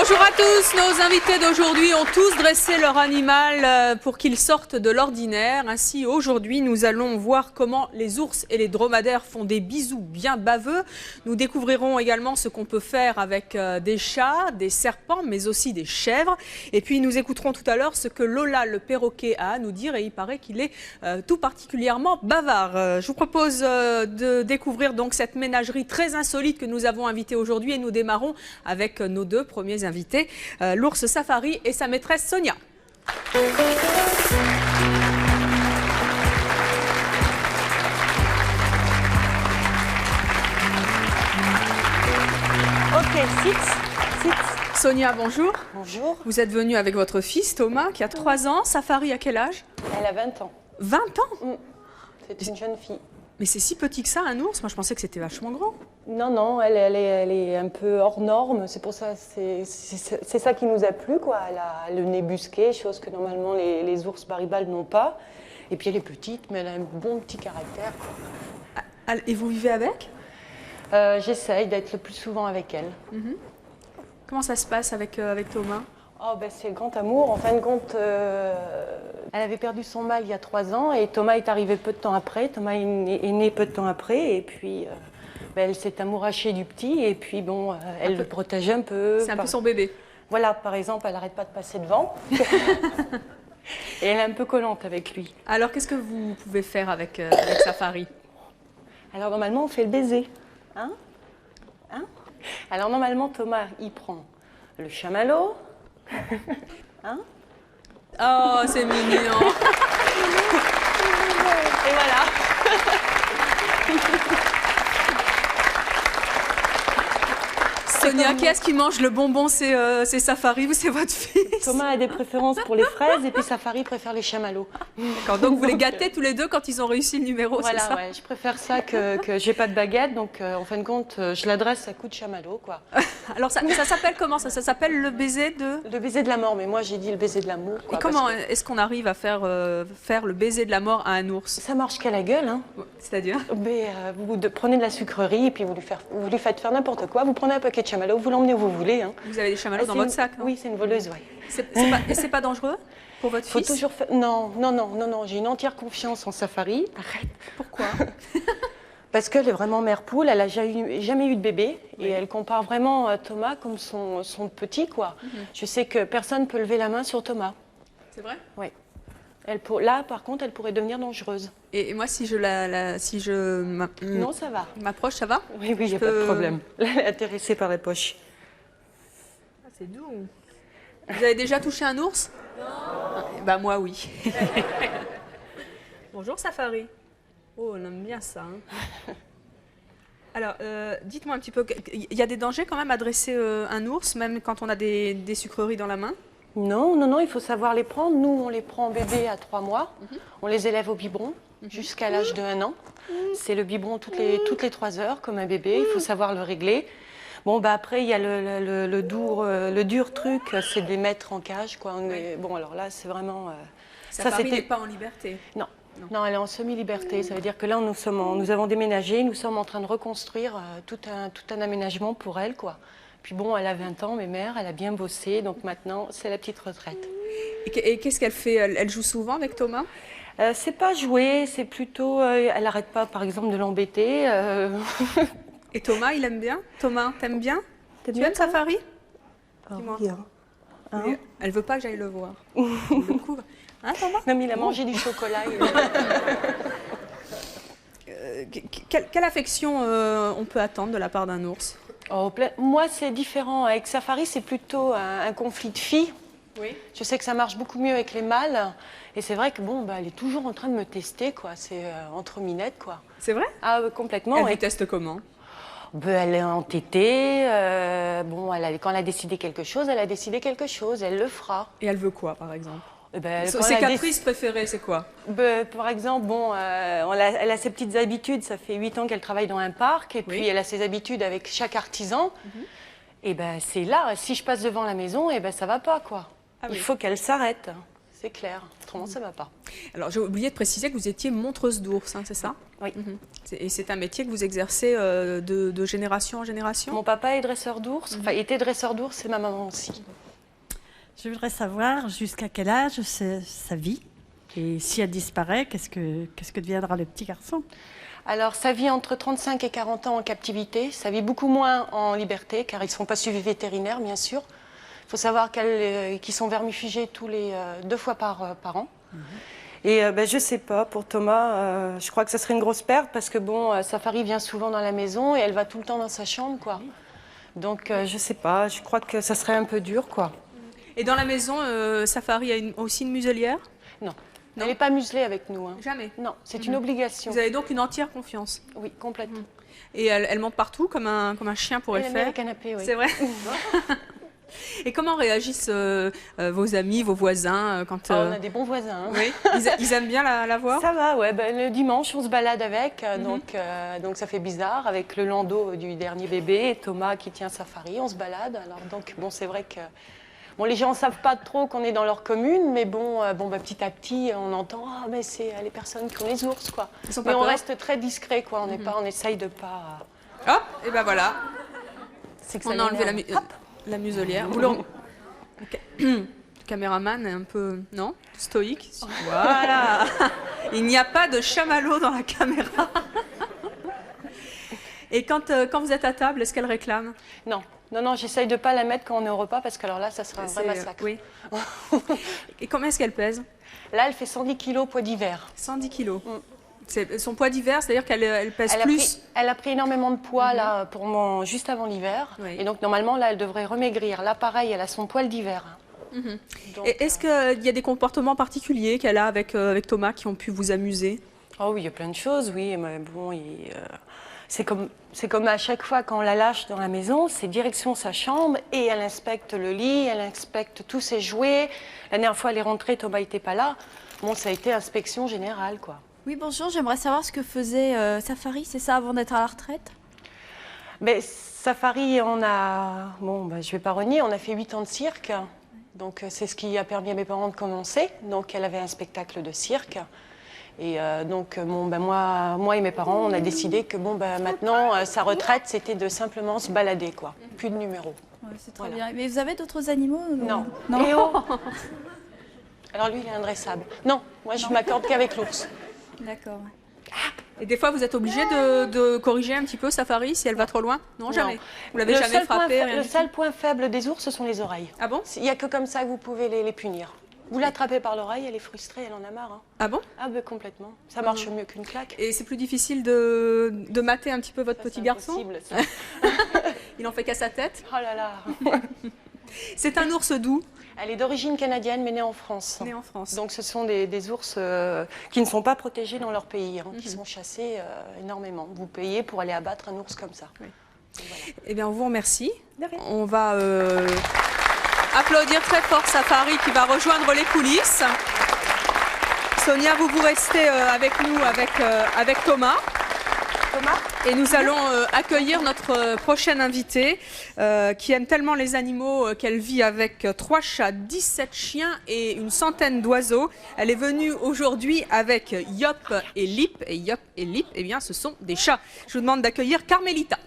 Bonjour à tous, nos invités d'aujourd'hui ont tous dressé leur animal pour qu'ils sortent de l'ordinaire. Ainsi, aujourd'hui, nous allons voir comment les ours et les dromadaires font des bisous bien baveux. Nous découvrirons également ce qu'on peut faire avec des chats, des serpents, mais aussi des chèvres. Et puis, nous écouterons tout à l'heure ce que Lola le perroquet a à nous dire et il paraît qu'il est tout particulièrement bavard. Je vous propose de découvrir donc cette ménagerie très insolite que nous avons invitée aujourd'hui et nous démarrons avec nos deux premiers invités, l'ours Safari et sa maîtresse Sonia. Ok, sit. Sonia, bonjour. Bonjour. Vous êtes venue avec votre fils Thomas qui a 3 ans. Safari, à quel âge? Elle a 20 ans. 20 ans? C'est une jeune fille. Mais c'est si petit que ça, un ours? Moi, je pensais que c'était vachement grand. Non, elle est un peu hors norme. C'est pour ça, c'est ça qui nous a plu, quoi. Elle a le nez busqué, chose que normalement les ours baribales n'ont pas. Et puis elle est petite, mais elle a un bon petit caractère, quoi. Et vous vivez avec? J'essaye d'être le plus souvent avec elle. Comment ça se passe avec Thomas? Oh, ben, c'est le grand amour. En fin de compte, elle avait perdu son mâle il y a 3 ans et Thomas est arrivé peu de temps après. Thomas est né peu de temps après et puis ben, elle s'est amourachée du petit et puis bon, elle le protège un peu. C'est un peu son bébé. Voilà, par exemple, elle n'arrête pas de passer devant. Et elle est un peu collante avec lui. Alors, qu'est-ce que vous pouvez faire avec Safari? Alors, normalement, on fait le baiser. Hein? Alors, normalement, Thomas, il prend le chamallow. Hein? Oh, c'est mignon. Et voilà. Sonia, qui est-ce qui mange le bonbon? C'est Safari ou c'est votre fils? Thomas a des préférences pour les fraises et puis Safari préfère les chamallows. D'accord, donc vous les gâtez tous les deux quand ils ont réussi le numéro, Voilà, c'est ça? ouais, je préfère ça que j'ai pas de baguette, donc en fin de compte, je l'adresse à coup de chamallow, quoi. Alors ça s'appelle comment ça? Ça s'appelle le baiser de... Le baiser de la mort, mais moi j'ai dit le baiser de l'amour. Et comment est-ce qu'on arrive à faire le baiser de la mort à un ours? Ça marche qu'à la gueule, hein. C'est-à-dire? Mais, vous prenez de la sucrerie et puis vous lui faites faire n'importe quoi. Vous prenez un paquet de chamallows, vous l'emmenez où vous voulez. Hein. Vous avez des chamallows dans votre sac, non? Oui, c'est une voleuse, oui. Et c'est pas dangereux pour votre Faut fils? toujours faire... Non, j'ai une entière confiance en Safari. Arrête. Pourquoi? Parce qu'elle est vraiment mère poule, elle n'a jamais eu de bébé et elle compare vraiment Thomas comme son petit, quoi. Je sais que personne ne peut lever la main sur Thomas. C'est vrai? Oui. Là, par contre, elle pourrait devenir dangereuse. Et moi, si je Non, ça va. m'approche, ça va? Oui, il n'y a pas de problème. Elle est intéressée par les poches. Ah, c'est doux. Vous avez déjà touché un ours? Non. Bah moi, oui. Bonjour, Safari. Oh, on aime bien ça. Hein. Alors, dites-moi un petit peu, il y a des dangers quand même à dresser un ours, même quand on a des sucreries dans la main? Non, il faut savoir les prendre. Nous, on les prend bébés à 3 mois. On les élève au biberon jusqu'à l'âge de 1 an. C'est le biberon toutes les 3 heures, comme un bébé. Il faut savoir le régler. Bon, bah après, il y a le dur truc, c'est de les mettre en cage, quoi. Bon, alors là, c'est vraiment... Safari n'est pas en liberté? Non, elle est en semi-liberté. Ça veut dire que là, nous avons déménagé, nous sommes en train de reconstruire tout un aménagement pour elle, quoi. Puis bon, elle a 20 ans, mes mères, elle a bien bossé, donc maintenant, c'est la petite retraite. Et qu'est-ce qu'elle fait? Elle joue souvent avec Thomas? C'est pas jouer, c'est plutôt... elle n'arrête pas, par exemple, de l'embêter. Et Thomas, il aime bien? Thomas, t'aimes bien? Tu aimes Safari? Dis-moi. Bien. Hein? Elle veut pas que j'aille le voir. Il le couvre. Hein, Thomas? Non, mais il a mangé du chocolat. Quelle affection on peut attendre de la part d'un ours? Moi, c'est différent. Avec Safari, c'est plutôt un conflit de filles. Oui. Je sais que ça marche beaucoup mieux avec les mâles. Et c'est vrai que bon, elle est toujours en train de me tester, quoi. C'est entre minettes, quoi. C'est vrai? Ah, complètement. Elle vous teste comment? Elle est entêtée. Quand elle a décidé quelque chose, elle a décidé quelque chose. Elle le fera. Et elle veut quoi, par exemple? Ses caprices préférés, c'est quoi? Par exemple, elle a ses petites habitudes. Ça fait 8 ans qu'elle travaille dans un parc. Et puis, elle a ses habitudes avec chaque artisan. Et c'est là, si je passe devant la maison, ça va pas, quoi. Il faut qu'elle s'arrête. c'est clair. Autrement, ça ne va pas. Alors, j'ai oublié de préciser que vous étiez montreuse d'ours, hein, c'est ça? Oui. Et c'est un métier que vous exercez de génération en génération? Mon papa est dresseur d'ours. Enfin, il était dresseur d'ours et ma maman aussi. Je voudrais savoir jusqu'à quel âge c'est sa vie. Et si elle disparaît, qu'est-ce que deviendra le petit garçon? Alors, ça vit entre 35 et 40 ans en captivité. Ça vit beaucoup moins en liberté, car ils ne sont pas suivis vétérinaires, bien sûr. Il faut savoir qu'ils sont vermifugés 2 fois par an. Et je ne sais pas, pour Thomas, je crois que ce serait une grosse perte, parce que bon, Safari vient souvent dans la maison et elle va tout le temps dans sa chambre, quoi. Donc, je ne sais pas, je crois que ça serait un peu dur, quoi. Et dans la maison, Safari a aussi une muselière? Non. Elle n'est pas muselée avec nous. Hein. Jamais? Non, c'est une obligation. Vous avez donc une entière confiance? Oui, complètement. Et elle monte partout comme un chien pourrait Elle faire? aime les canapés, oui. C'est vrai. Et comment réagissent vos amis, vos voisins quand... On a des bons voisins. Hein. Oui. Ils aiment bien la voir? Ça va, ouais. Le dimanche, on se balade avec, donc ça fait bizarre, avec le landau du dernier bébé et Thomas qui tient Safari, on se balade. Alors donc, bon, c'est vrai que... Bon, les gens ne savent pas trop qu'on est dans leur commune, mais petit à petit, on entend « Ah, mais c'est les personnes qui ont les ours, quoi ». Mais on reste très discret, quoi. On essaye de pas... Hop, et ben voilà. Que on a enlevé la muselière. Le caméraman est un peu, non, stoïque. Voilà. Il n'y a pas de chamallow dans la caméra. Et quand vous êtes à table, est-ce qu'elle réclame? Non. Non, j'essaye de ne pas la mettre quand on est au repas, parce que alors là, ça sera un vrai massacre. Oui. Et combien est-ce qu'elle pèse? Là, elle fait 110 kg poids d'hiver. 110 kg. Son poids d'hiver, c'est-à-dire qu'elle pèse plus? Elle a pris énormément de poids là, juste avant l'hiver. Oui. Et donc, normalement, là, elle devrait remaigrir. Là, pareil, elle a son poil d'hiver. Est-ce qu'il y a des comportements particuliers qu'elle a avec Thomas qui ont pu vous amuser? Oh oui, il y a plein de choses, oui. Mais bon, c'est comme à chaque fois quand on la lâche dans la maison, c'est direction sa chambre et elle inspecte le lit, elle inspecte tous ses jouets. La dernière fois, elle est rentrée, Thomas n'était pas là. Bon, ça a été inspection générale, quoi. Oui, bonjour, j'aimerais savoir ce que faisait Safari, c'est ça, avant d'être à la retraite? Safari, on a... Bon, je vais pas renier, on a fait 8 ans de cirque. Donc, c'est ce qui a permis à mes parents de commencer. Donc, elle avait un spectacle de cirque. Et moi et mes parents, on a décidé que maintenant, sa retraite, c'était de simplement se balader, quoi. Plus de numéros. Ouais, c'est très bien. Mais vous avez d'autres animaux? Non. Et oh alors lui, il est indressable. Non, moi, je m'accorde qu'avec l'ours. D'accord. Et des fois, vous êtes obligé de corriger un petit peu Safari si elle va trop loin? Non, jamais. Non. Vous l'avez jamais frappé? Le seul point faible des ours, ce sont les oreilles. Ah bon? Il n'y a que comme ça que vous pouvez les punir. Vous l'attrapez par l'oreille, elle est frustrée, elle en a marre. Hein. Ah bon? Ah complètement. Ça marche mieux qu'une claque. Et c'est plus difficile de mater un petit peu votre petit garçon? C'est impossible, ça. Il en fait qu'à sa tête? Oh là là. C'est un ours d'où? Elle est d'origine canadienne, mais née en France. Née en France. Donc ce sont des ours qui ne sont pas protégés dans leur pays, qui sont chassés énormément. Vous payez pour aller abattre un ours comme ça. Oui. Voilà. Eh bien, on vous remercie. On va applaudir très fort Safari qui va rejoindre les coulisses. Sonia, vous restez avec nous, avec Thomas. Et nous allons accueillir notre prochaine invitée qui aime tellement les animaux qu'elle vit avec 3 chats, 17 chiens et une centaine d'oiseaux. Elle est venue aujourd'hui avec Yop et Lip. Et Yop et Lip, eh bien, ce sont des chats. Je vous demande d'accueillir Carmelita.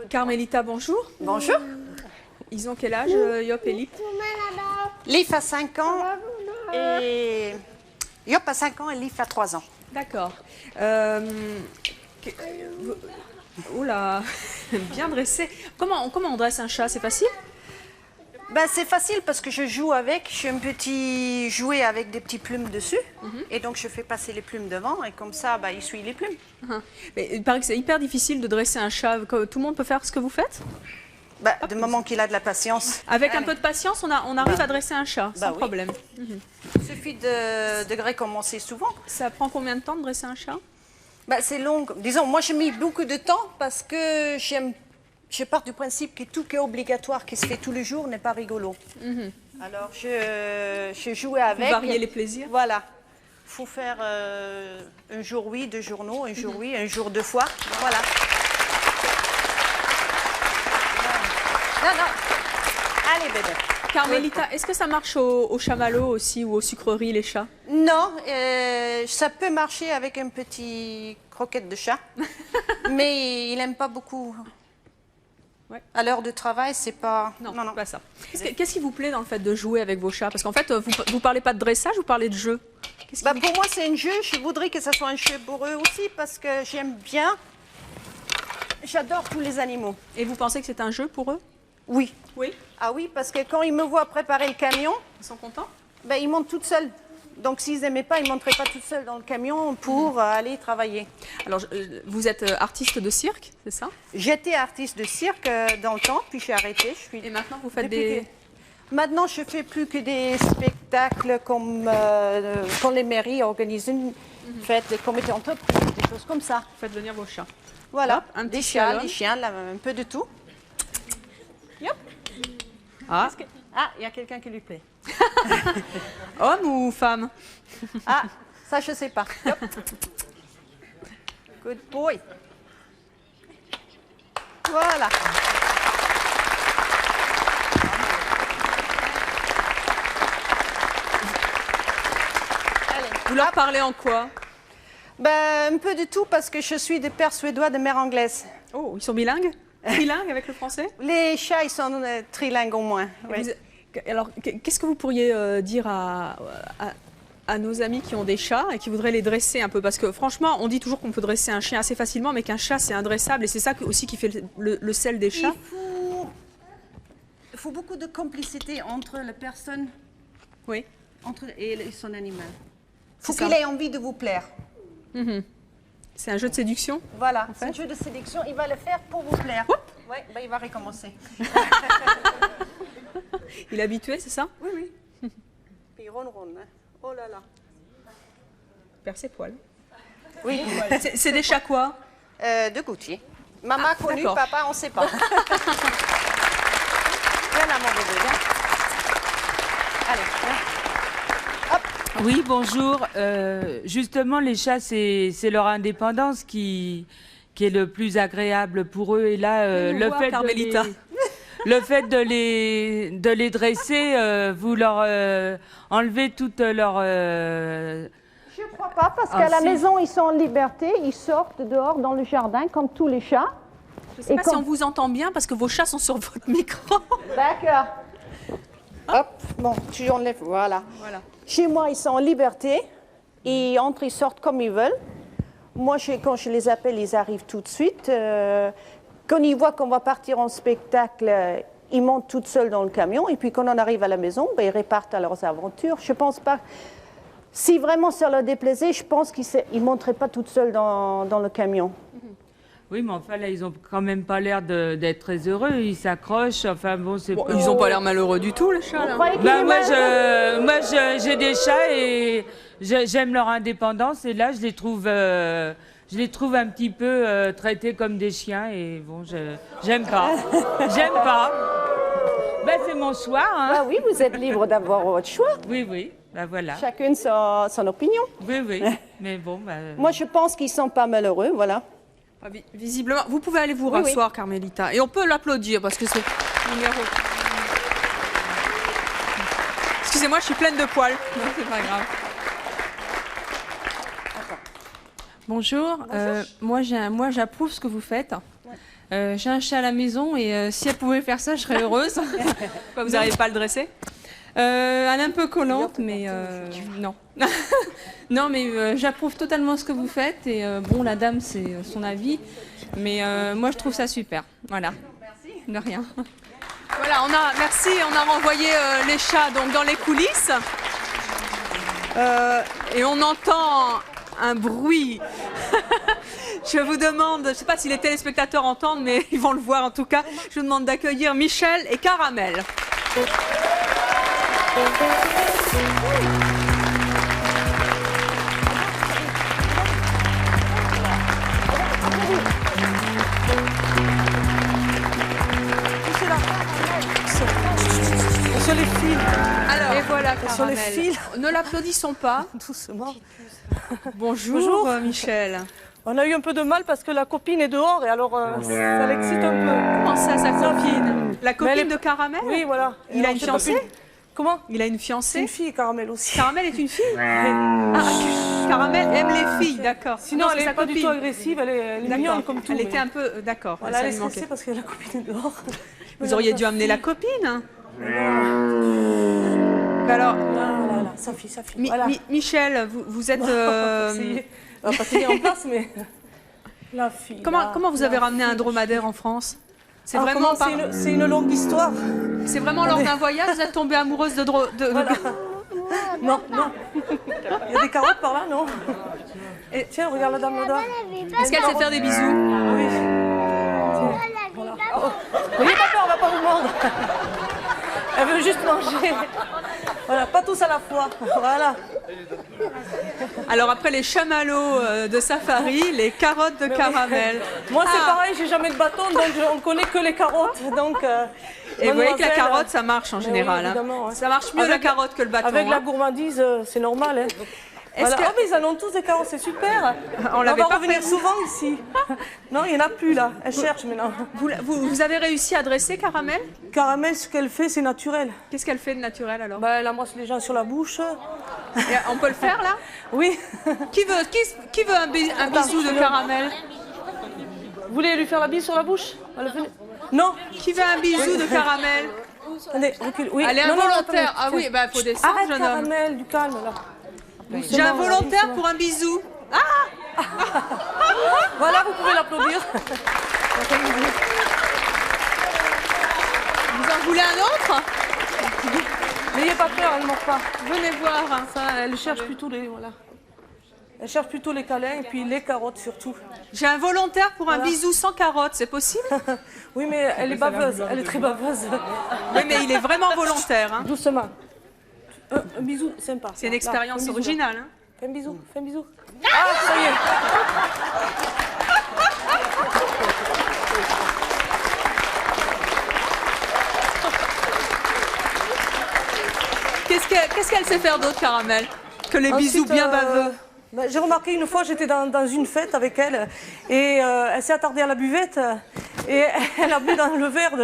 Carmelita, bonjour. Bonjour. Ils ont quel âge, Yop et Lip? Lip a 5 ans et Yop a 5 ans et Lip a 3 ans. D'accord. Oula, bien dressé. Comment on dresse un chat? C'est facile? C'est facile parce que je joue avec. Je suis un petit jouet avec des petites plumes dessus. Et donc, je fais passer les plumes devant. Et comme ça, il suit les plumes. Mais il paraît que c'est hyper difficile de dresser un chat. Tout le monde peut faire ce que vous faites? Du moment qu'il a de la patience. Avec un peu de patience, on arrive à dresser un chat, sans problème. Il suffit de recommencer souvent. Ça prend combien de temps de dresser un chat? C'est long. Disons, moi, j'ai mis beaucoup de temps parce que j'aime je pars du principe que tout qui est obligatoire, qui se fait tous les jours, n'est pas rigolo. Alors, je jouais avec. Vous variez les plaisirs. Voilà. Il faut faire un jour oui, 2 jours non, un jour oui, un jour 2 fois. Voilà. Non, non. Allez, bébé. Carmélita, est-ce que ça marche au chamallow aussi ou aux sucreries, les chats? Non, ça peut marcher avec un petit croquette de chat, mais il n'aime pas beaucoup. Ouais. À l'heure de travail, c'est pas... Non, pas ça. Qu'est-ce qui vous plaît dans le fait de jouer avec vos chats? Parce qu'en fait, vous ne parlez pas de dressage, vous parlez de jeu. Bah, pour moi, c'est un jeu. Je voudrais que ça soit un jeu pour eux aussi parce que j'aime bien. J'adore tous les animaux. Et vous pensez que c'est un jeu pour eux? Oui. Oui. Ah oui, parce que quand ils me voient préparer le camion, Ils sont contents? ben, ils montent toutes seuls. Donc, s'ils n'aimaient pas, ils ne monteraient pas toutes seuls dans le camion pour aller travailler. Alors, vous êtes artiste de cirque, c'est ça? J'étais artiste de cirque dans le temps, puis j'ai arrêté. Et maintenant, vous faites Depuis Maintenant, je fais plus que des spectacles comme quand les mairies organisent une fête, les comités d'entreprise, des choses comme ça. Vous faites venir vos chats. Voilà, Hop, un des petit chats, slalom. des chiens, là, un peu de tout. Ah, Ah, il y a quelqu'un qui lui plaît. homme ou femme? Ah, ça, je sais pas. Hop. Good boy. Voilà. Allez. Vous leur parlez en quoi? Ben, un peu de tout parce que je suis de père suédois, de mère anglaise. Oh, ils sont bilingues? Trilingues avec le français? Les chats, ils sont trilingues au moins. oui. Alors, qu'est-ce que vous pourriez dire à nos amis qui ont des chats et qui voudraient les dresser un peu? Parce que franchement, on dit toujours qu'on peut dresser un chien assez facilement, mais qu'un chat, c'est indressable. Et c'est ça aussi qui fait le sel des chats. Il faut beaucoup de complicité entre la personne Oui. et son animal. Il faut C'est qu'il ça. ait envie de vous plaire. C'est un jeu de séduction. Voilà, fait. c'est un jeu de séduction. Il va le faire pour vous plaire. Oui, ben, il va recommencer. Il est habitué, c'est ça? Oui, oui. Puis il ronronne. Hein. Oh là là. Perd ses poils. Oui. C'est des chats quoi? De Gauthier. Maman a connu, d'accord. papa, on ne sait pas. Viens là, mon bébé, viens. Allez, viens. Oui, bonjour. Justement, les chats, c'est leur indépendance qui est le plus agréable pour eux. Et là, Viens nous voir, Carmélita. le fait de les dresser, vous leur enlevez toute leur... Je ne crois pas, parce Ah, qu'à la si. maison, ils sont en liberté. Ils sortent dehors dans le jardin, comme tous les chats. Je ne sais pas si on vous entend bien parce que vos chats sont sur votre micro. D'accord. Hop, bon, tu enlèves, voilà. Voilà. Chez moi, ils sont en liberté. Ils entrent, ils sortent comme ils veulent. Moi, quand je les appelle, ils arrivent tout de suite. Quand ils voient qu'on va partir en spectacle, ils montent toutes seuls dans le camion. Et puis, quand on arrive à la maison, ben, ils repartent à leurs aventures. Je pense pas... Si vraiment ça leur déplaisait, je pense qu'ils ne monteraient pas toutes seules dans le camion. Oui, mais enfin, là, ils ont quand même pas l'air d'être très heureux. Ils s'accrochent. Enfin, bon, c'est Bon, pas... ils n'ont pas l'air malheureux du tout, les chats. Là. Ben, j'ai des chats et j'aime leur indépendance. Et là, je les trouve un petit peu traités comme des chiens. Et bon, j'aime pas. J'aime pas. Ben, c'est mon choix. Hein. Ah oui, vous êtes libre d'avoir votre choix. Oui, oui. Ben, voilà. Chacune son opinion. Oui, oui. Mais bon, Moi, je pense qu'ils ne sont pas malheureux, voilà. Ah, visiblement, vous pouvez aller vous Oui, rasseoir, Carmélita. Et on peut l'applaudir parce que c'est numéro. Excusez-moi, je suis pleine de poils. Non, c'est pas grave. Bonjour, moi j'approuve ce que vous faites. J'ai un chat à la maison et si elle pouvait faire ça, je serais heureuse. Quoi, vous n'arrivez pas à le dresser? Elle est un peu collante, mais non. Non, mais j'approuve totalement ce que vous faites et bon, la dame, c'est son avis, mais moi je trouve ça super. Voilà. Merci. De rien. Voilà, on a renvoyé les chats donc dans les coulisses. Et on entend un bruit. Je vous demande, je ne sais pas si les téléspectateurs entendent, mais ils vont le voir en tout cas. Je vous demande d'accueillir Michel et Caramel. les fils. Alors, et voilà, Sur les Caramel. fils. Ne l'applaudissons pas. Doucement. Bonjour, Bonjour. Michel. On a eu un peu de mal parce que la copine est dehors et alors ça l'excite un peu. Comment ça, sa copine? La Mais copine elle est- de Caramel? Oui, voilà. Il a Alors, une j'ai pas pu- fiancée? Comment? Il a une C'est fiancée? une fille, Caramel aussi. Caramel est une fille? Ah, Caramel aime les filles, d'accord. Sinon, Non, elle c'est n'est sa pas du copine. tout agressive, elle est D'accord. mignonne comme tout. Elle mais- était un peu... D'accord, Voilà, ça elle est lui manquait. stressée parce que la copine est dehors. Vous auriez dû amener la copine. Hein. Mais alors, Voilà, sa fille. Voilà. Michel, vous êtes... Essayez. On va pas tenir en place, mais... La fille. Comment vous avez ramené un dromadaire en France? C'est Alors, vraiment, c'est une longue histoire. c'est vraiment lors d'un voyage, vous êtes tombée amoureuse de... Voilà. Non. Il y a des carottes par là, non? Et tiens, regarde la dame là-bas. Est-ce qu'elle sait faire des bisous? Oui. Voilà. Oh. N'ayez pas peur, on va pas vous mordre. Elle veut juste manger. Voilà, pas tous à la fois. Voilà. Alors après les chamallows de safari, les carottes de Caramel. Moi, c'est Ah. pareil, j'ai jamais de bâton, donc on connaît que les carottes. Donc, Et vous voyez que la mademoiselle, carotte, ça marche en oui, général. Hein. évidemment, ouais. Ça marche mieux Avec la carotte que le bâton. Avec la hein. gourmandise, c'est normal. Hein. Est-ce Voilà. que- Oh, mais ils en ont tous des carottes, c'est super. On l'avait va pas revenir prévu. souvent ici. Non, il n'y en a plus là. Elle cherche maintenant. Vous avez réussi à dresser Caramel? Caramel, ce qu'elle fait, c'est naturel. Qu'est-ce qu'elle fait de naturel alors? Bah, elle embrasse les gens sur la bouche. Et on peut le faire là? Oui. Qui veut un bisou de Caramel? Vous voulez lui faire la bise sur la bouche? Non. Qui veut un bisou de Caramel? Attendez, recule. Oui. Elle est Non, non, involontaire. attendez. Ah oui, bah faut descendre, Arrête, jeune homme. Caramel, du calme là. J'ai un volontaire pour un bisou. Voilà, vous pouvez l'applaudir. Vous en voulez un autre? N'ayez pas peur, elle ne mord pas. Venez voir. Ça, elle cherche plutôt les voilà. Elle cherche plutôt les câlins et puis les carottes surtout. J'ai un volontaire pour un Voilà. bisou sans carotte, c'est possible? Oui, mais elle est baveuse. Elle est très baveuse. Oui, mais il est vraiment volontaire. Hein. Doucement. Un bisou, sympa. C'est une Là, expérience un bisou, là. originale. Hein. Fais un bisou, fais un bisou. Ah, ça y est. Qu'est-ce qu'elle sait faire d'autre, Caramel? Que les Ensuite, bisous bien baveux. J'ai remarqué une fois, j'étais dans une fête avec elle et elle s'est attardée à la buvette et elle a bu dans le verre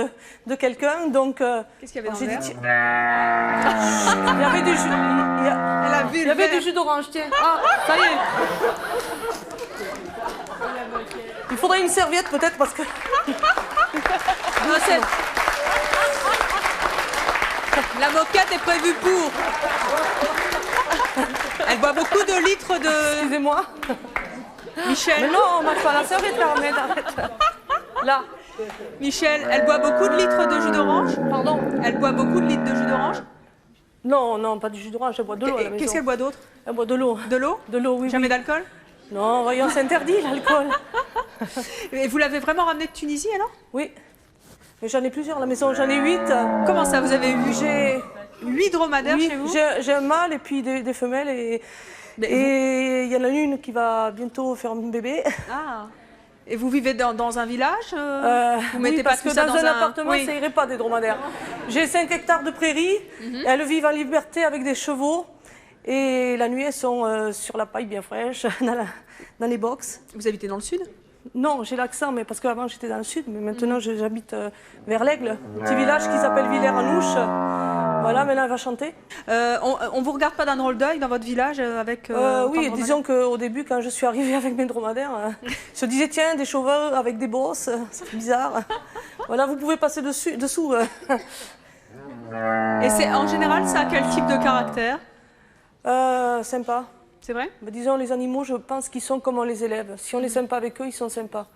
de quelqu'un. Donc, Qu'est-ce qu'il y avait dans j'ai le dit, verre? tiens, il y avait du jus. Elle a vu Il y le avait verre. du jus d'orange, tiens. Ah, ça y est. Il faudrait une serviette peut-être parce que. Non, la moquette est prévue pour. Elle boit beaucoup de litres de... Excusez-moi. Michel, Mais non, on mange pas la serviette, Caramel, arrête. Là, Michel, elle boit beaucoup de litres de jus d'orange? pardon. Elle boit beaucoup de litres de jus d'orange? Non, non, pas du jus d'orange, elle boit de l'eau à la Et maison. qu'est-ce qu'elle boit d'autre? Elle boit de l'eau. De l'eau? De l'eau, oui. Jamais oui. d'alcool? Non, voyons, c'est interdit l'alcool. Et vous l'avez vraiment ramenée de Tunisie alors? Oui. Mais j'en ai plusieurs à la maison, j'en ai 8. Comment ça, vous avez eu J'ai 8 dromadaires oui, chez vous? j'ai un mâle et puis des femelles et il y en a une qui va bientôt faire un bébé. Ah. Et vous vivez dans un village Vous mettez oui, pas parce tout que ça dans dans un appartement, Oui. ça irait pas des dromadaires. J'ai 5 hectares de prairies, elles vivent en liberté avec des chevaux et la nuit elles sont sur la paille bien fraîche, dans les box. Vous habitez dans le sud? Non, j'ai l'accent, mais parce qu'avant j'étais dans le sud, mais maintenant j'habite vers l'Aigle, un petit village qui s'appelle Villers-en-Ouche. Voilà, maintenant elle va chanter. On vous regarde pas d'un drôle d'œil dans votre village avec autant de Oui, dromadaires? disons qu'au début, quand je suis arrivée avec mes dromadaires, ils se disaient tiens, des chevaux avec des bosses, ça fait bizarre. Voilà, vous pouvez passer dessous. Et c'est en général, ça a quel type de caractère? Sympa. C'est vrai? Mais disons, les animaux, je pense qu'ils sont comme on les élève. Si on est sympa avec eux, ils sont sympas.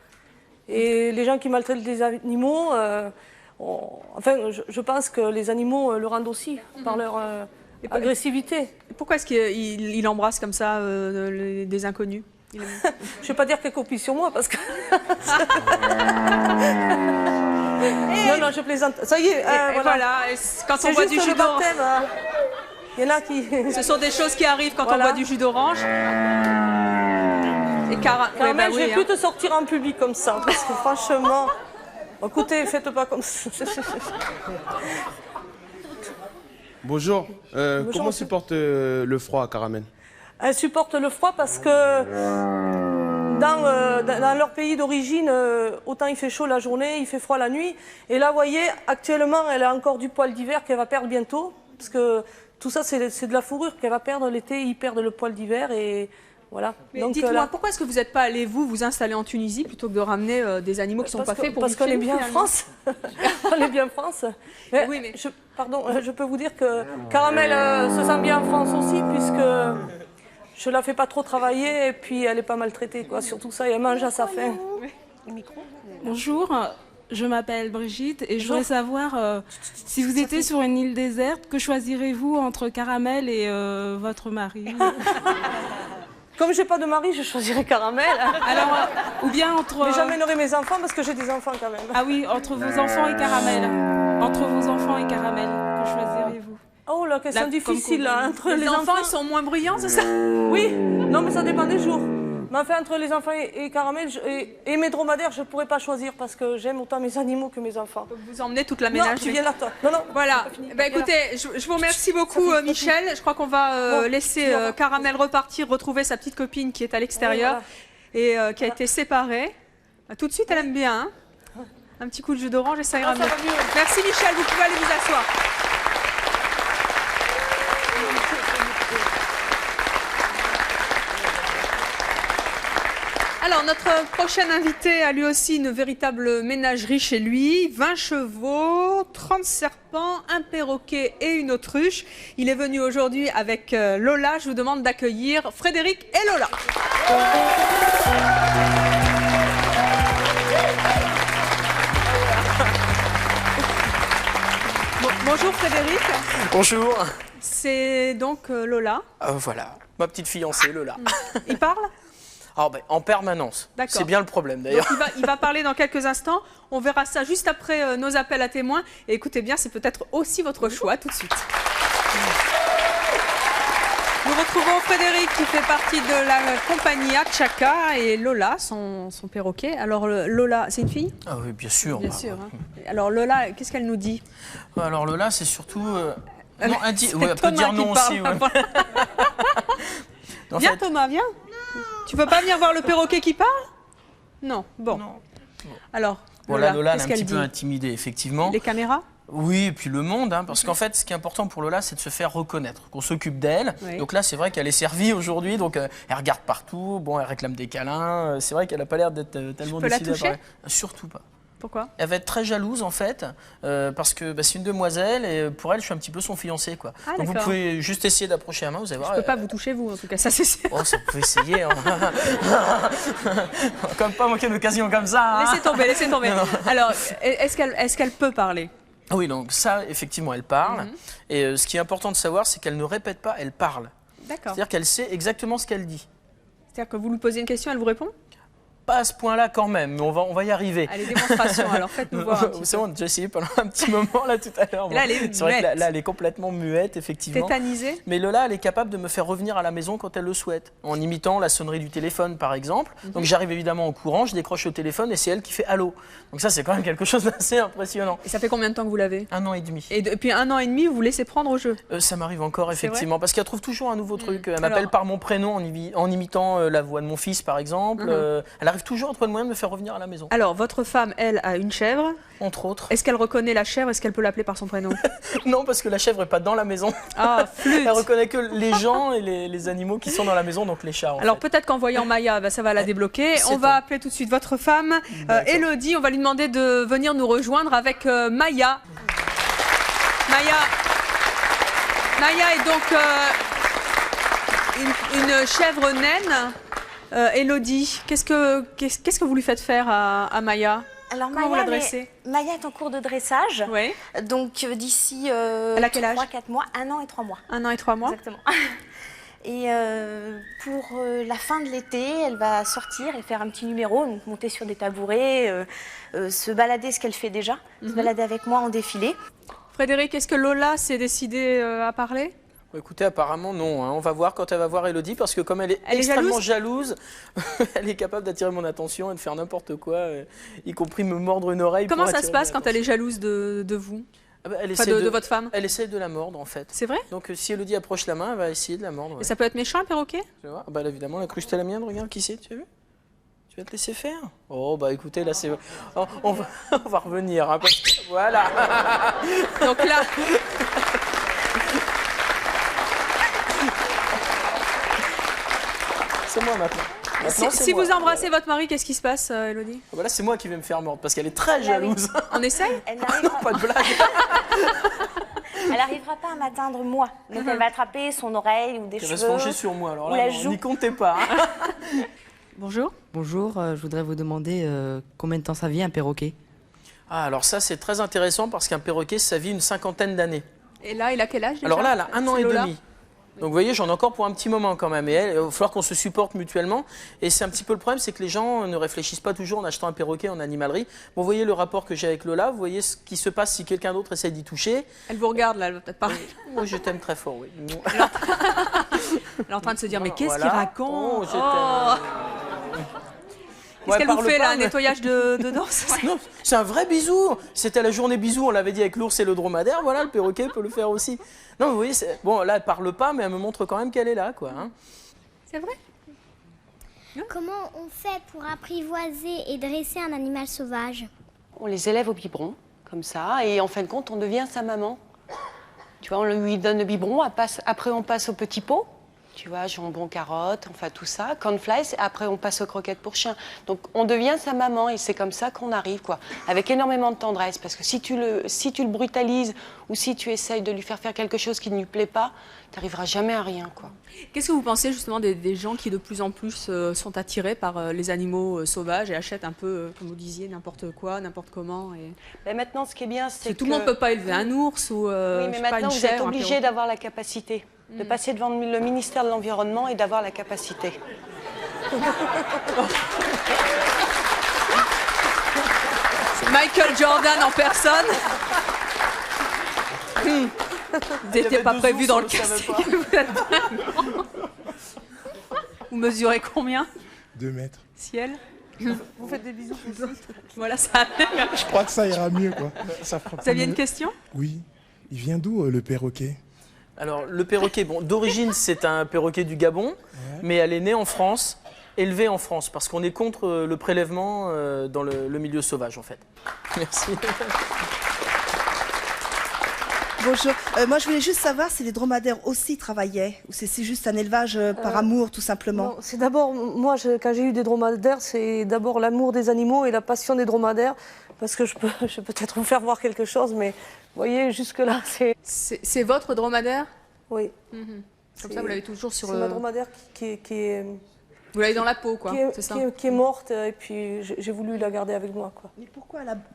Et les gens qui maltraitent les animaux, je pense que les animaux le rendent aussi par leur agressivité. Pourquoi est-ce qu'il embrasse comme ça des inconnus? Je ne vais pas dire qu'elle copie sur moi parce que. Non, je plaisante. Ça y est, Et voilà, et quand on C'est boit juste du jus le d'orange, baptême. Hein. Il y en a qui. ce sont des choses qui arrivent quand Voilà. on boit du jus d'orange. Et Quand même, je vais hein. plus te sortir en public comme ça parce que franchement. Écoutez, faites pas comme ça. Bonjour. Bonjour, Comment monsieur. supporte le froid, Caramel? Elles supportent le froid parce que dans leur pays d'origine, autant il fait chaud la journée, il fait froid la nuit. Et là, vous voyez, actuellement, elle a encore du poil d'hiver qu'elle va perdre bientôt. Parce que tout ça, c'est de la fourrure qu'elle va perdre l'été. Ils perdent le poil d'hiver et voilà. Mais Donc, dites-moi, là, pourquoi est-ce que vous n'êtes pas allé vous installer en Tunisie plutôt que de ramener des animaux qui ne sont pas faits pour parce vivre qu'on chez est nous, bien en finalement France. On est bien en France. Mais, Oui, mais- pardon, je peux vous dire que Caramel se sent bien en France aussi, puisque je la fais pas trop travailler et puis elle est pas maltraitée, quoi. Surtout ça, et elle mange à sa faim. Bonjour, je m'appelle Brigitte et je voudrais savoir si vous étiez sur une île déserte, que choisirez-vous entre Caramel et votre mari? Comme j'ai pas de mari, je choisirais Caramel. Alors, ou bien entre... Mais j'amènerai mes enfants parce que j'ai des enfants quand même. Ah oui, entre vos enfants et Caramel. Entre vos enfants et Caramel, que choisirez-vous? Oh, la question difficile, là, entre Les enfants, ils sont moins bruyants, c'est ça? Oui, non, mais ça dépend des jours. Mais enfin, entre les enfants et Caramel et mes dromadaires, je ne pourrais pas choisir parce que j'aime autant mes animaux que mes enfants. Vous emmenez toute la Non, ménagerie. tu viens là, toi. Non, non. Voilà. c'est fini. Bah, Viens là. écoutez, je vous remercie beaucoup, Michel. Je crois qu'on va laisser Caramel repartir, retrouver sa petite copine qui est à l'extérieur et qui a été séparée. Tout de suite, elle aime bien. Hein. Un petit coup de jus d'orange et ça ira ça mieux. va mieux. Merci, Michel. Vous pouvez aller vous asseoir. Alors, notre prochain invité a lui aussi une véritable ménagerie chez lui. 20 chevaux, 30 serpents, un perroquet et une autruche. Il est venu aujourd'hui avec Lola. Je vous demande d'accueillir Frédéric et Lola. Bonjour Frédéric. Bonjour. C'est donc Lola. Voilà, ma petite fiancée, Lola. Il parle ? En permanence. D'accord. C'est bien le problème Donc d'ailleurs. il va parler dans quelques instants. On verra ça juste après nos appels à témoins. Et écoutez bien, c'est peut-être aussi votre choix tout de suite. Nous retrouvons Frédéric qui fait partie de la compagnie Achaka et Lola, son perroquet. Alors Lola, c'est une fille ? Ah oui, bien sûr. Bien sûr. Hein. Alors Lola, qu'est-ce qu'elle nous dit ? Alors Lola, c'est surtout... Non, C'est elle peut Thomas dire qui non parle. aussi. Ouais. En Viens fait, Thomas, viens. Tu peux pas venir voir le perroquet qui parle ? Non. Bon. Alors, voilà, Lola, elle est qu'est-ce un qu'elle petit dit ? peu intimidée, effectivement. Les caméras ? Oui, et puis le monde, hein, parce qu'en fait, ce qui est important pour Lola, c'est de se faire reconnaître, qu'on s'occupe d'elle. Oui. Donc là, c'est vrai qu'elle est servie aujourd'hui, donc elle regarde partout, bon, elle réclame des câlins. C'est vrai qu'elle n'a pas l'air d'être tellement peux la décidée à toucher ? parler. Surtout pas. Pourquoi ? Elle va être très jalouse en fait, parce que c'est une demoiselle et pour elle, je suis un petit peu son fiancé, quoi. Ah, donc vous d'accord. pouvez juste essayer d'approcher la main, vous allez voir. Je peux pas vous toucher, vous, en tout cas, ça c'est sûr. Oh, ça vous pouvez essayer. Hein. Comme pas manquer d'occasion comme ça. Hein. Laissez tomber, laissez tomber. Non. Alors, est-ce qu'elle peut parler ? Ah oui, donc ça, effectivement, elle parle. Et ce qui est important de savoir, c'est qu'elle ne répète pas, elle parle. D'accord. C'est-à-dire qu'elle sait exactement ce qu'elle dit. C'est-à-dire que vous lui posez une question, elle vous répond ? Pas à ce point-là quand même, mais on va y arriver. Allez, démonstration, alors faites-nous voir. C'est bon, j'ai essayé pendant un petit moment là tout à l'heure. Là, elle est c'est vrai que muette. là, elle est complètement muette, effectivement. Tétanisée ? Mais Lola, elle est capable de me faire revenir à la maison quand elle le souhaite, en imitant la sonnerie du téléphone, par exemple. Donc j'arrive évidemment au courant, je décroche le téléphone et c'est elle qui fait allô. Donc ça, c'est quand même quelque chose d'assez impressionnant. Et ça fait combien de temps que vous l'avez ? 1 an et demi. Et depuis 1 an et demi, vous vous laissez prendre au jeu ? Ça m'arrive encore, C'est effectivement, parce qu'elle trouve toujours un nouveau truc. Elle m'appelle Alors- par mon prénom en imitant la voix de mon fils, par exemple. Elle arrive toujours à trouver le moyen de me faire revenir à la maison. Alors, votre femme, elle, a une chèvre. Entre autres. Est-ce qu'elle reconnaît la chèvre ? Est-ce qu'elle peut l'appeler par son prénom ? Non, parce que la chèvre n'est pas dans la maison. Ah, flûte. Elle reconnaît que les gens et les animaux qui sont dans la maison, donc les chats. En Alors fait. peut-être qu'en voyant Maya, ça va la débloquer. C'est On va bon. appeler tout de suite votre femme, Élodie. On va lui demander de venir nous rejoindre avec Maya. Maya est donc une chèvre naine. Élodie, qu'est-ce que vous lui faites faire à Maya ? Alors Comment vous Maya, l'adressez ? Maya est en cours de dressage. Oui. Donc d'ici Elle a quel âge ? 3-4 mois, 1 an et 3 mois. 1 an et 3 mois. Exactement. Et pour la fin de l'été, elle va sortir et faire un petit numéro, donc monter sur des tabourets, se balader, ce qu'elle fait déjà, se balader avec moi en défilé. Frédéric, est-ce que Lola s'est décidée à parler ? Écoutez, apparemment non. Hein. On va voir quand elle va voir Élodie, parce que comme elle est extrêmement jalouse, elle est capable d'attirer mon attention et de faire n'importe quoi, y compris me mordre une oreille. Comment pour ça se attirer passe mon quand elle est attention. jalouse de vous ? Ah bah, elle Enfin, essaie de votre femme? Elle essaie de la mordre en fait. C'est vrai? Donc si Elodie approche la main, elle va essayer de la mordre. Et Ouais. ça peut être méchant, un perroquet? Tu vois? Ah bah là, évidemment, la cruche t'es la mienne, regarde qui c'est, tu as vu? Tu vas te laisser faire? Oh bah écoutez, là c'est... Oh, on va revenir, hein, parce que... Voilà. Donc là... C'est moi maintenant. Maintenant, c'est Si moi. vous embrassez votre mari, qu'est-ce qui se passe, Elodie? Ah bah là c'est moi qui vais me faire mordre, parce qu'elle est très jalouse. On essaye? Elle Non, n'arrivera pas de blague. elle n'arrivera pas à m'atteindre moi. Donc elle va attraper son oreille ou des Elle cheveux. va se pencher sur moi, alors ou là, la non, joue. n'y comptez pas. Hein. Bonjour. Bonjour, je voudrais vous demander combien de temps ça vit un perroquet? Ah, alors ça c'est très intéressant, parce qu'un perroquet, ça vit une 50aine d'années. Et là, il a quel âge déjà? Alors là, elle a 1 an C'est et Lola. demi. Donc vous voyez, j'en ai encore pour un petit moment quand même. Et il va falloir qu'on se supporte mutuellement. Et c'est un petit peu le problème, c'est que les gens ne réfléchissent pas toujours en achetant un perroquet en animalerie. Bon, vous voyez le rapport que j'ai avec Lola, vous voyez ce qui se passe si quelqu'un d'autre essaie d'y toucher. Elle vous regarde là, elle va peut-être pas. Moi, je t'aime très fort, oui. Elle est en train de se dire, mais qu'est-ce Voilà. qu'il raconte? Oh, je t'aime. Qu'est-ce qu'elle vous parle fait pas, là? Un mais- nettoyage de danse? Non, c'est un vrai bisou. C'était la journée bisou, on l'avait dit avec l'ours et le dromadaire. Voilà, le perroquet peut le faire aussi. Non, vous voyez, bon, là, elle parle pas, mais elle me montre quand même qu'elle est là, quoi. Hein. C'est vrai? Comment on fait pour apprivoiser et dresser un animal sauvage? On les élève au biberon, comme ça, et en fin de compte, on devient sa maman. Tu vois, on lui donne le biberon, après on passe au petit pot. Tu vois, jambon, carotte, enfin tout ça, cornflakes, et après on passe aux croquettes pour chien. Donc on devient sa maman et c'est comme ça qu'on arrive, quoi, avec énormément de tendresse. Parce que si tu le brutalises ou si tu essayes de lui faire quelque chose qui ne lui plaît pas, tu n'arriveras jamais à rien, quoi. Qu'est-ce que vous pensez justement des gens qui de plus en plus sont attirés par les animaux sauvages et achètent un peu, comme vous disiez, n'importe quoi, n'importe comment Mais maintenant, ce qui est bien, c'est que... tout le monde ne peut pas élever un ours ou Oui, je mais sais pas, maintenant, une vous êtes chèvre, un obligé perroquet. d'avoir la capacité, de passer devant le ministère de l'Environnement et d'avoir la capacité. C'est Michael Jordan en personne. Vous n'étiez pas prévu dans le casting. Vous êtes pas grand. Vous mesurez combien? 2 mètres. Ciel. Vous faites des bisous aussi. Voilà, ça. Je crois que ça ira mieux, quoi. Ça fera Vous aviez mieux. une question? Oui. Il vient d'où, le perroquet? Alors, le perroquet, bon, d'origine, c'est un perroquet du Gabon, mais elle est née en France, élevée en France, parce qu'on est contre le prélèvement dans le milieu sauvage, en fait. Merci. Bonjour. Moi, je voulais juste savoir si les dromadaires aussi travaillaient ou si c'est juste un élevage par amour, tout simplement. Non, c'est d'abord, moi, quand j'ai eu des dromadaires, c'est d'abord l'amour des animaux et la passion des dromadaires. Parce que je peux peut-être vous faire voir quelque chose, mais vous voyez, jusque-là, c'est... C'est votre dromadaire? Oui. Comme ça, vous l'avez toujours sur C'est ma dromadaire qui est... Vous l'avez dans la peau, quoi, c'est ça? Qui est morte, et puis j'ai voulu la garder avec moi, quoi. Mais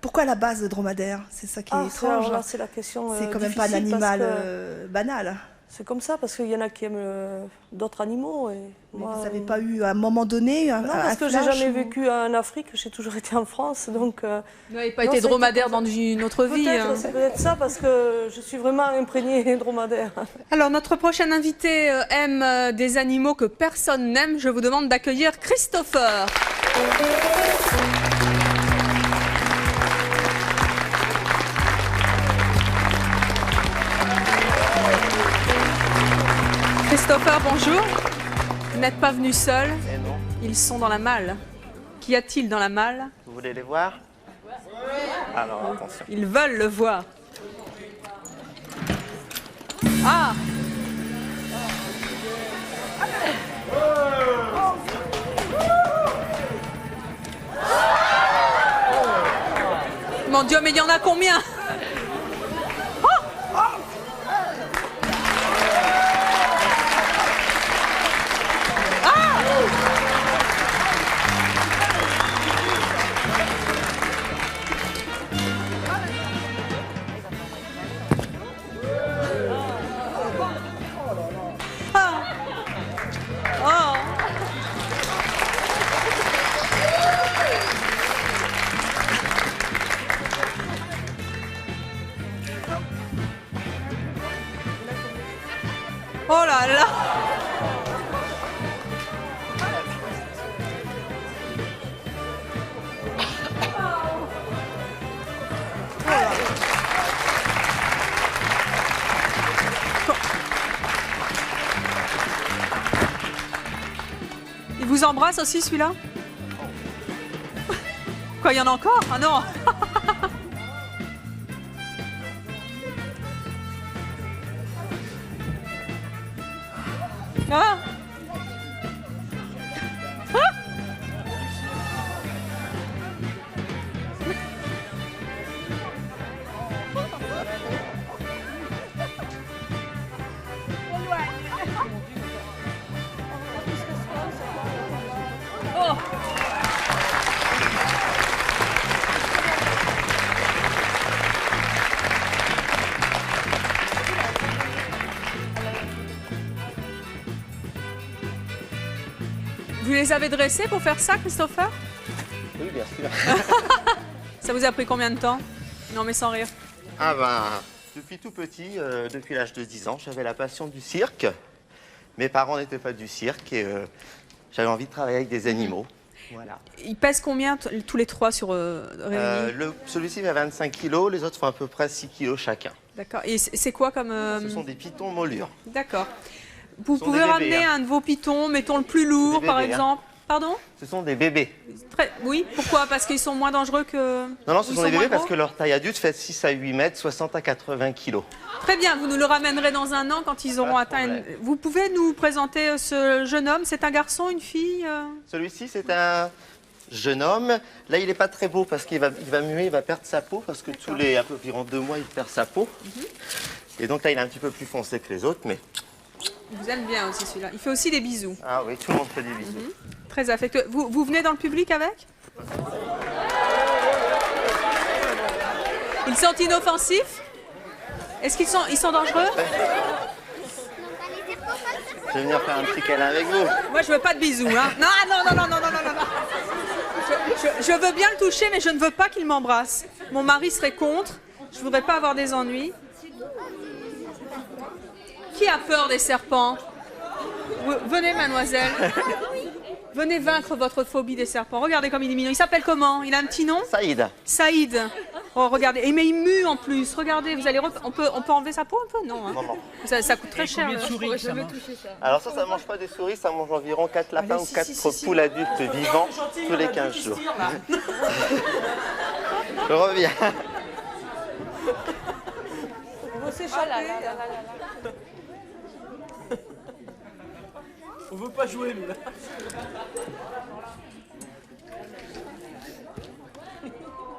pourquoi la base de dromadaire? C'est ça qui est étrange. Là, c'est la question. C'est quand même pas un difficile animal banal. C'est comme ça, parce qu'il y en a qui aiment d'autres animaux. Et moi, vous n'avez pas eu à un moment donné non, parce que j'ai jamais vécu en Afrique, j'ai toujours été en France, donc... Vous n'avez pas été dromadaire dans une autre vie. Peut-être, c'est peut-être ça, parce que je suis vraiment imprégnée dromadaire. Alors, notre prochain invité aime des animaux que personne n'aime. Je vous demande d'accueillir Christopher. Christopher, bonjour. Vous n'êtes pas venu seul. Eh non. Ils sont dans la malle. Qu'y a-t-il dans la malle? Vous voulez les voir? Alors, attention. Ils veulent le voir. Ah! Mon Dieu, mais il y en a combien? Oh là là! vous embrasse aussi celui-là? Quoi, il y en a encore? Ah non. Ah. Oh. Vous les avez dressés pour faire ça, Christopher? Oui, bien sûr. Ça vous a pris combien de temps? Non, mais sans rire. Ah ben, depuis tout petit, depuis l'âge de 10 ans, j'avais la passion du cirque. Mes parents n'étaient pas du cirque et j'avais envie de travailler avec des animaux. Voilà. Ils pèsent combien tous les trois sur réunis? Celui-ci fait 25 kilos, les autres font à peu près 6 kilos chacun. D'accord. Et c'est quoi comme... Ce sont des pitons moulures. D'accord. Vous sont pouvez des bébés, ramener un de vos pitons, mettons le plus lourd, Des par bébés, exemple. Pardon? Ce sont des bébés. Oui, pourquoi? Parce qu'ils sont moins dangereux que... Non, ce Ils sont des moins bébés parce gros que leur taille adulte fait 6 à 8 mètres, 60 à 80 kilos. Très bien, vous nous le ramènerez dans un an quand ils auront atteint... Vous pouvez nous présenter ce jeune homme? C'est un garçon, une fille? Celui-ci, c'est un jeune homme. Là, il n'est pas très beau parce qu'il va muer, il va perdre sa peau parce que tous les environ 2 mois, il perd sa peau. Et donc là, il est un petit peu plus foncé que les autres, mais... Il vous aime bien aussi celui-là. Il fait aussi des bisous. Ah oui, tout le monde fait des bisous. Très affectueux. Vous venez dans le public avec? Ils sont inoffensifs? Est-ce qu'ils sont dangereux? Je vais venir faire un petit câlin avec vous. Moi, je veux pas de bisous, hein. Non, non, non, non, non, non, non, non. Je veux bien le toucher, mais je ne veux pas qu'il m'embrasse. Mon mari serait contre. Je voudrais pas avoir des ennuis. Qui a peur des serpents? Venez, mademoiselle. Venez vaincre votre phobie des serpents. Regardez comme il est mignon. Il s'appelle comment? Il a un petit nom? Saïd. Saïd. Oh, regardez. Et mais il mue en plus. Regardez, vous allez on peut enlever sa peau un peu? Non. Hein. Non. Ça coûte très cher. combien de souris, Je ça veux mange toucher ça. Alors ça ne mange pas des souris, ça mange environ 4 lapins ou 4 poules adultes vivants tous les 15 jours. Je reviens. On va s'échapper. On veut pas jouer, nous, là.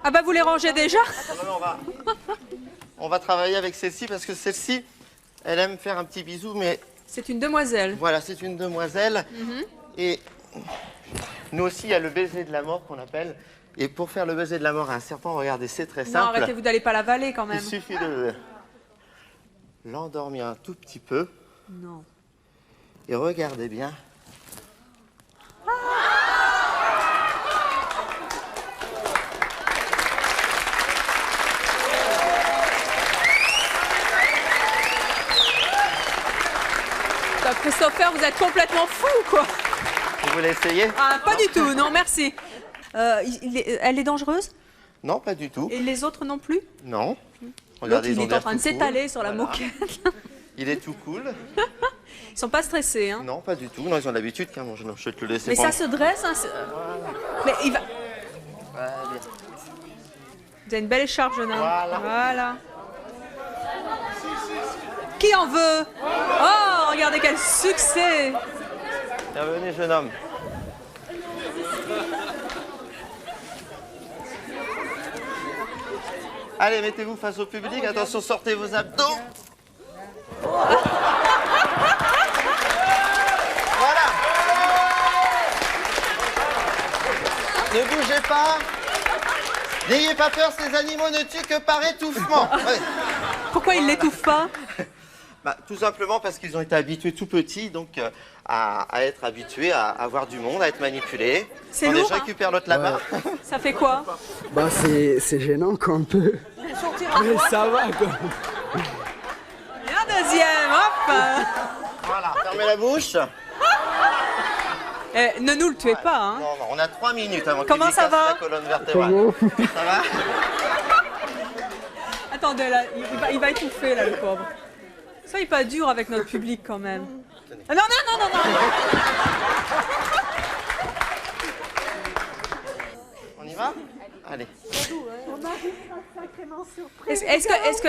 Ah bah vous les rangez déjà? Non, on va travailler avec celle-ci parce que celle-ci, elle aime faire un petit bisou, mais... C'est une demoiselle. Voilà, c'est une demoiselle. Et nous aussi, il y a le baiser de la mort qu'on appelle. Et pour faire le baiser de la mort à un serpent, regardez, c'est très simple. Non, arrêtez-vous d'aller pas l'avaler quand même. Il suffit de l'endormir un tout petit peu. Non. Et regardez bien. Christopher, vous êtes complètement fou, quoi. Vous voulez essayer? Ah, pas du tout, non, merci. Elle est dangereuse? Non, pas du tout. Et les autres non plus? Non. L'autre, il ils ont est en l'air train de tout cool. s'étaler sur la moquette. Il est tout cool. Ils sont pas stressés, hein? Non, pas du tout. Non, ils ont l'habitude quand même. Je vais te le laisser. Mais ça se dresse, hein? Mais il va... Allez. Vous avez une belle écharpe, jeune homme. Voilà. Qui en veut? Oh, regardez quel succès! Bienvenue, jeune homme. Allez, mettez-vous face au public. Attention, sortez vos abdos. Voilà. Ne bougez pas. N'ayez pas peur, ces animaux ne tuent que par étouffement. Ouais. Pourquoi ils l'étouffent pas? Tout simplement parce qu'ils ont été habitués tout petits, donc à être habitués à avoir du monde, à être manipulés. C'est Attendez, lourd, je hein. récupère l'autre là-bas. Ça fait quoi? Bah c'est gênant quoi un peu. Mais ça va quoi. Et un deuxième, hop! Voilà, fermez la bouche. Ne nous le tuez pas, hein? Non, on a 3 minutes avant qu'il Comment lui ça casse va? la colonne vertébrale. Ça va? Attendez, là, il va étouffer, là, le pauvre. Soyez pas dur avec notre public, quand même. Ah, non, non, non, non, non! y va? Allez. Mon mari sera sacrément surpris. Est-ce que...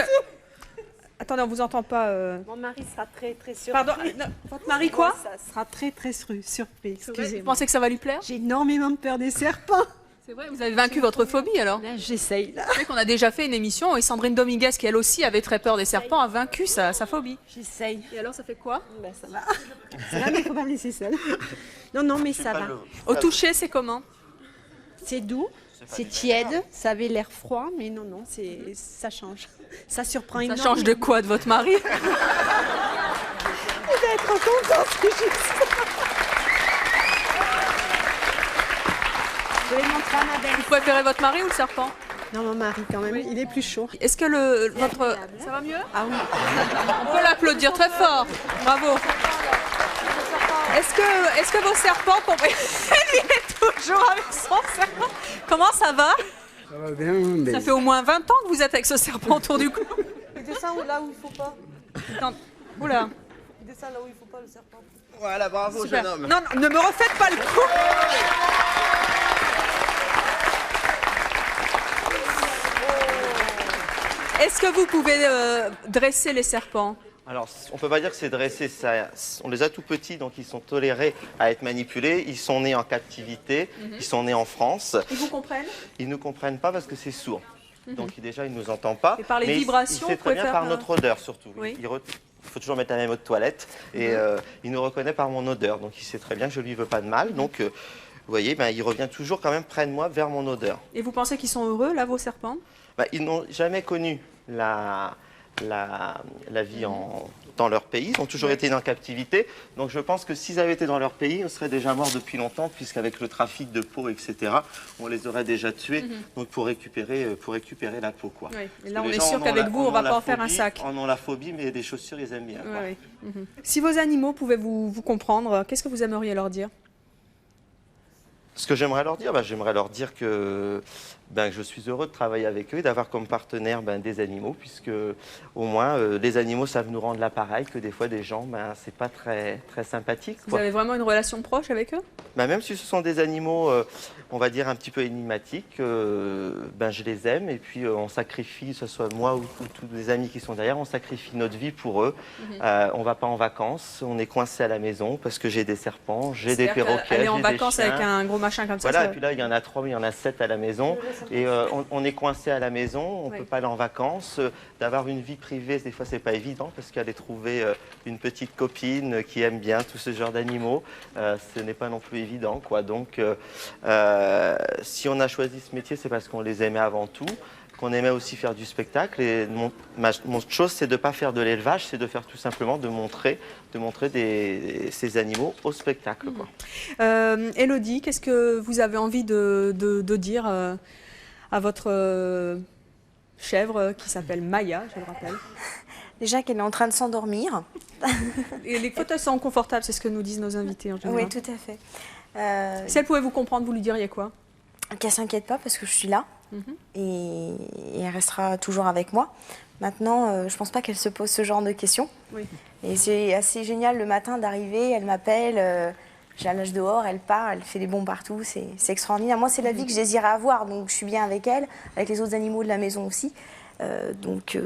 Attendez, on vous entend pas. Mon mari sera très surpris. Pardon, votre mari quoi? Ça sera très surpris. Excusez-moi. Vous pensez que ça va lui plaire? J'ai énormément de peur des serpents. C'est vrai, vous avez vaincu votre phobie alors? J'essaye là. Vous savez qu'on a déjà fait une émission et Sandrine Dominguez, qui elle aussi avait très peur des serpents, a vaincu sa phobie. J'essaye. Et alors ça fait quoi? Ben, ça va. Ça va, mais il faut pas me laisser seule. Non, mais ça va. Au toucher, c'est comment? C'est doux, c'est tiède, ça avait l'air froid, mais non, ça change. Ça surprend énormément. Ça change de quoi de votre mari? Il va être content, c'est juste. Je vais montrer à ma belle. Vous préférez votre mari ou le serpent? Non, mon mari quand même, il est plus chaud. Est-ce que votre... Ça va mieux? Ah oui. On peut l'applaudir très fort. Bravo. Est-ce que vos serpents... Il est toujours avec son serpent. Comment ça va? Ça va bien, mais... Ça fait au moins 20 ans que vous êtes avec ce serpent autour du cou. Il descend là où il faut pas. Oula. Il descend là où il faut pas, le serpent. Voilà, bravo, Super. jeune homme. Non, ne me refaites pas le coup. Est-ce que vous pouvez dresser les serpents? Alors, on peut pas dire que c'est dressé, on les a tout petits, donc ils sont tolérés à être manipulés. Ils sont nés en captivité, ils sont nés en France. Ils vous comprennent? Ils ne nous comprennent pas parce que c'est sourd. Donc déjà, ils ne nous entendent pas. Et par les mais vibrations, il sait très bien par notre odeur surtout. Oui. Il faut toujours mettre la même eau de toilette. Et il nous reconnaît par mon odeur. Donc il sait très bien que je ne lui veux pas de mal. Donc, vous voyez, il revient toujours quand même près de moi, vers mon odeur. Et vous pensez qu'ils sont heureux, là, vos serpents? Ils n'ont jamais connu la vie dans leur pays. Ils ont toujours été en captivité. Donc je pense que s'ils avaient été dans leur pays, ils seraient déjà morts depuis longtemps, puisqu'avec le trafic de peau, etc., on les aurait déjà tués donc pour récupérer la peau. Quoi. Oui. Et là, on est sûr qu'avec vous, on ne va pas en faire un sac. On a la phobie, mais des chaussures, ils aiment bien. Oui. Si vos animaux pouvaient vous comprendre, qu'est-ce que vous aimeriez leur dire? Ce que j'aimerais leur dire, j'aimerais leur dire que je suis heureux de travailler avec eux et d'avoir comme partenaire des animaux, puisque au moins les animaux savent nous rendre l'appareil, que des fois des gens, c'est pas très sympathique. Vous avez vraiment une relation proche avec eux? Même si ce sont des animaux, on va dire un petit peu énigmatiques, je les aime et puis on sacrifie, que ce soit moi ou tous les amis qui sont derrière, on sacrifie notre vie pour eux. On va pas en vacances, on est coincé à la maison parce que j'ai des serpents, j'ai des perroquets, aller en vacances avec un gros machin comme ça. Voilà, et puis là il y en a 3, il y en a 7 à la maison et on est coincé à la maison, on peut pas aller en vacances, d'avoir une vie privée, des fois c'est pas évident parce qu'aller trouver une petite copine qui aime bien tout ce genre d'animaux, ce n'est pas non plus évident, quoi. Donc si on a choisi ce métier, c'est parce qu'on les aimait avant tout, qu'on aimait aussi faire du spectacle. Et mon chose, c'est de ne pas faire de l'élevage, c'est de faire tout simplement de montrer ces animaux au spectacle. Quoi. Élodie, qu'est-ce que vous avez envie de dire à votre chèvre qui s'appelle Maya, je le rappelle? Déjà qu'elle est en train de s'endormir. Et les fauteuils sont confortables, c'est ce que nous disent nos invités en général. Oui, tout à fait. Si elle pouvait vous comprendre, vous lui diriez quoi? Qu'elle ne s'inquiète pas parce que je suis là et elle restera toujours avec moi. Maintenant, je ne pense pas qu'elle se pose ce genre de questions. Oui. Et c'est assez génial le matin d'arriver, elle m'appelle, j'ai la nage dehors, elle part, elle fait des bonds partout, c'est extraordinaire. Moi, c'est la vie que je désirais avoir, donc je suis bien avec elle, avec les autres animaux de la maison aussi. Donc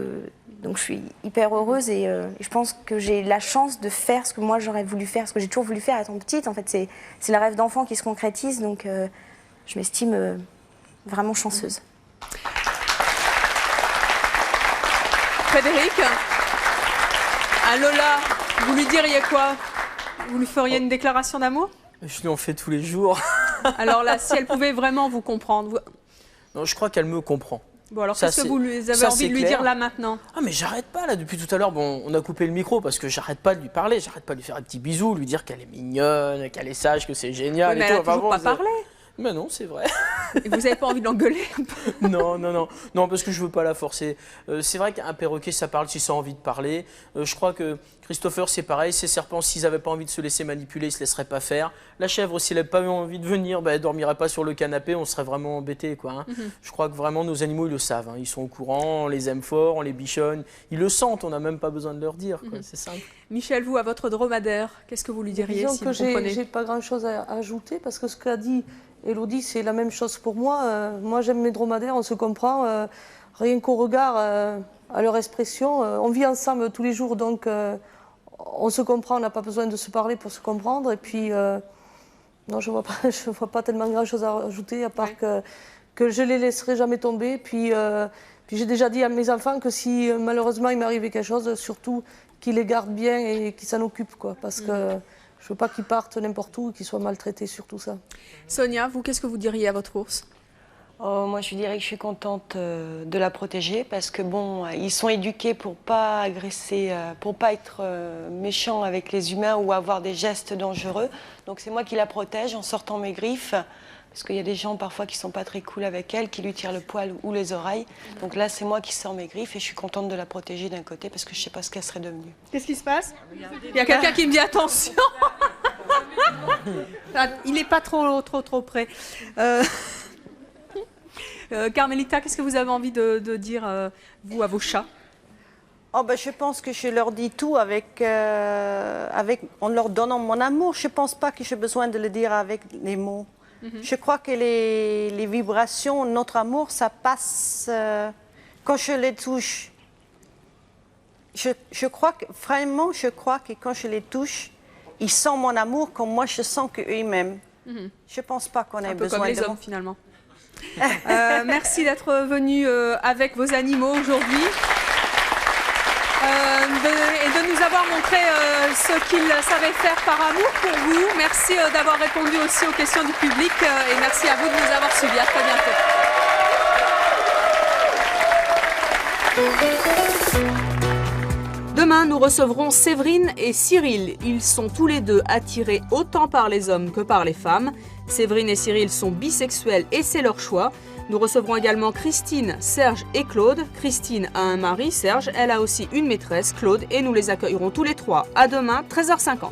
je suis hyper heureuse et je pense que j'ai la chance de faire ce que moi j'aurais voulu faire, ce que j'ai toujours voulu faire étant petite. En fait, c'est le rêve d'enfant qui se concrétise, donc je m'estime vraiment chanceuse. Frédéric, à Lola, vous lui diriez quoi? Vous lui feriez une déclaration d'amour? Je lui en fais tous les jours. Alors là, si elle pouvait vraiment vous comprendre... Non, je crois qu'elle me comprend. Bon, alors qu'est-ce que vous avez envie de lui dire là maintenant? Ah, mais j'arrête pas là, depuis tout à l'heure. Bon, on a coupé le micro parce que j'arrête pas de lui parler, j'arrête pas de lui faire un petit bisou, lui dire qu'elle est mignonne, qu'elle est sage, que c'est génial. Oui, mais et elle tout. n'a toujours pas parlé. Mais non, c'est vrai. Et vous n'avez pas envie de l'engueuler un peu? Non, parce que je veux pas la forcer. C'est vrai qu'un perroquet, ça parle si ça a envie de parler. Je crois que Christopher, c'est pareil. Ces serpents, s'ils n'avaient pas envie de se laisser manipuler, ils se laisseraient pas faire. La chèvre, s'il n'avait pas envie de venir, elle dormirait pas sur le canapé, on serait vraiment embêtés, quoi. Je crois que vraiment nos animaux, ils le savent. Ils sont au courant, on les aime fort, on les bichonne. Ils le sentent, on n'a même pas besoin de leur dire, quoi. C'est simple. Michel, vous, à votre dromadaire, qu'est-ce que vous lui diriez Disons si que vous comprenez? j'ai pas grand-chose à ajouter parce que ce qu'a dit Elodie, c'est la même chose pour moi. Moi, j'aime mes dromadaires, on se comprend. Rien qu'au regard, à leur expression. On vit ensemble tous les jours, donc on se comprend, on n'a pas besoin de se parler pour se comprendre. Et puis, non, je vois pas tellement grand-chose à rajouter, à part que je les laisserai jamais tomber. Puis j'ai déjà dit à mes enfants que si malheureusement il m'arrivait quelque chose, surtout qu'ils les gardent bien et qu'ils s'en occupent, quoi, parce que je veux pas qu'ils partent n'importe où et qu'ils soient maltraités, surtout ça. Sonia, vous, qu'est-ce que vous diriez à votre ours? Moi, je dirais que je suis contente de la protéger parce que bon, ils sont éduqués pour pas agresser, pour pas être méchants avec les humains ou avoir des gestes dangereux. Donc c'est moi qui la protège en sortant mes griffes. Parce qu'il y a des gens parfois qui sont pas très cool avec elle, qui lui tirent le poil ou les oreilles. Donc là, c'est moi qui sors mes griffes et je suis contente de la protéger d'un côté parce que je sais pas ce qu'elle serait devenue. Qu'est-ce qui se passe? Il y a quelqu'un qui me dit attention. Il n'est pas trop près. Carmelita, qu'est-ce que vous avez envie de dire, vous, à vos chats? Je pense que je leur dis tout en leur donnant mon amour. Je ne pense pas que j'ai besoin de le dire avec les mots. Je crois que les vibrations, notre amour, ça passe quand je les touche. Je crois que quand je les touche, ils sentent mon amour comme moi je sens qu'eux ils m'aiment. Je ne pense pas qu'on ait besoin comme les de hommes, finalement. Merci d'être venu avec vos animaux aujourd'hui. Et de nous avoir montré ce qu'ils savaient faire par amour pour vous. Merci d'avoir répondu aussi aux questions du public et merci à vous de nous avoir suivis. À très bientôt. Demain, nous recevrons Séverine et Cyril. Ils sont tous les deux attirés autant par les hommes que par les femmes. Séverine et Cyril sont bisexuels et c'est leur choix. Nous recevrons également Christine, Serge et Claude. Christine a un mari, Serge. Elle a aussi une maîtresse, Claude. Et nous les accueillerons tous les trois. À demain, 13h50.